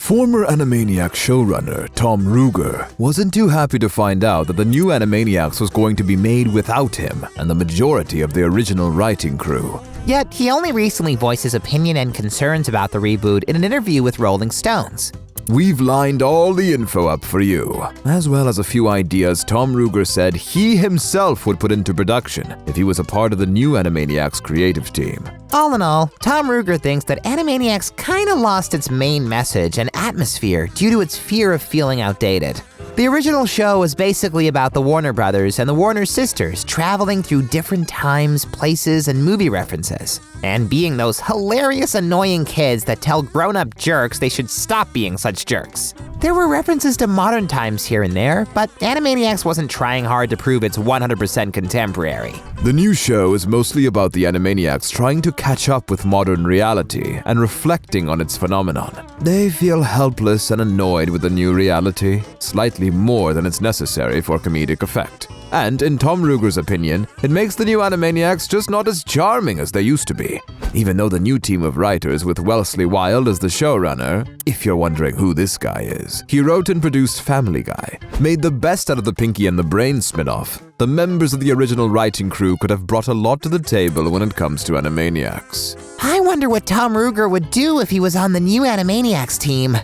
Former Animaniacs showrunner Tom Ruegger wasn't too happy to find out that the new Animaniacs was going to be made without him and the majority of the original writing crew. Yet, he only recently voiced his opinion and concerns about the reboot in an interview with Rolling Stones. We've lined all the info up for you, as well as a few ideas Tom Ruegger said he himself would put into production if he was a part of the new Animaniacs creative team. All in all, Tom Ruegger thinks that Animaniacs kinda lost its main message and atmosphere due to its fear of feeling outdated. The original show was basically about the Warner brothers and the Warner sisters traveling through different times, places, and movie references, and being those hilarious, annoying kids that tell grown-up jerks they should stop being such jerks. There were references to modern times here and there, but Animaniacs wasn't trying hard to prove it's 100% contemporary. The new show is mostly about the Animaniacs trying to catch up with modern reality and reflecting on its phenomenon. They feel helpless and annoyed with the new reality, slightly more than is necessary for comedic effect. And in Tom Ruegger's opinion, it makes the new Animaniacs just not as charming as they used to be. Even though the new team of writers with Wellesley Wild as the showrunner, if you're wondering who this guy is, he wrote and produced Family Guy, made the best out of the Pinky and the Brain spin-off, the members of the original writing crew could have brought a lot to the table when it comes to Animaniacs. I wonder what Tom Ruegger would do if he was on the new Animaniacs team.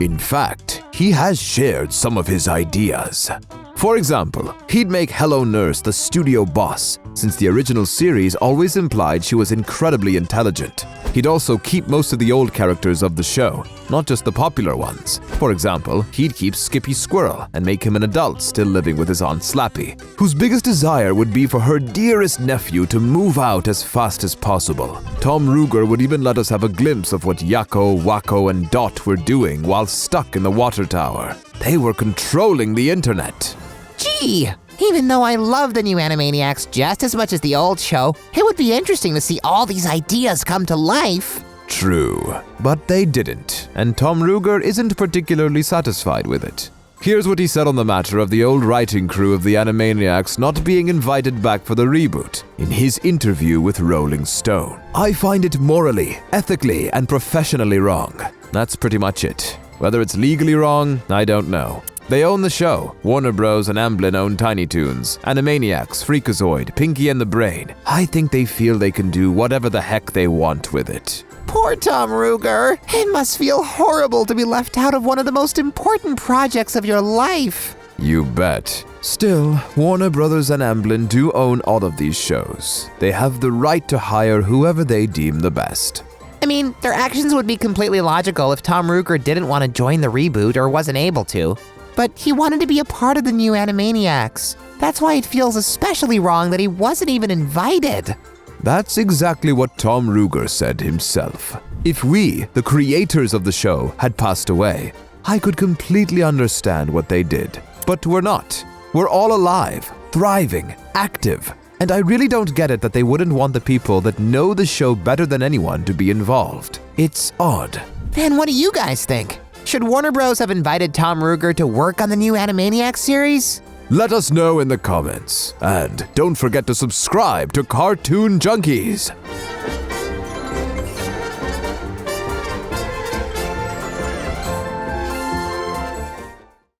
In fact, he has shared some of his ideas. For example, he'd make Hello Nurse the studio boss, since the original series always implied she was incredibly intelligent. He'd also keep most of the old characters of the show, not just the popular ones. For example, he'd keep Skippy Squirrel and make him an adult still living with his Aunt Slappy, whose biggest desire would be for her dearest nephew to move out as fast as possible. Tom Ruegger would even let us have a glimpse of what Yakko, Wakko, and Dot were doing while stuck in the water tower. They were controlling the internet. Gee, even though I love the new Animaniacs just as much as the old show, it would be interesting to see all these ideas come to life. True, but they didn't, and Tom Ruegger isn't particularly satisfied with it. Here's what he said on the matter of the old writing crew of the Animaniacs not being invited back for the reboot in his interview with Rolling Stone. I find it morally, ethically, and professionally wrong. That's pretty much it. Whether it's legally wrong, I don't know. They own the show. Warner Bros. And Amblin own Tiny Toons, Animaniacs, Freakazoid, Pinky and the Brain. I think they feel they can do whatever the heck they want with it. Poor Tom Ruegger. It must feel horrible to be left out of one of the most important projects of your life. You bet. Still, Warner Bros. And Amblin do own all of these shows. They have the right to hire whoever they deem the best. I mean, their actions would be completely logical if Tom Ruegger didn't want to join the reboot or wasn't able to. But he wanted to be a part of the new Animaniacs. That's why it feels especially wrong that he wasn't even invited. That's exactly what Tom Ruegger said himself. If we, the creators of the show, had passed away, I could completely understand what they did. But we're not. We're all alive, thriving, active. And I really don't get it that they wouldn't want the people that know the show better than anyone to be involved. It's odd. Then what do you guys think? Should Warner Bros. Have invited Tom Ruegger to work on the new Animaniacs series? Let us know in the comments. And don't forget to subscribe to Cartoon Junkies.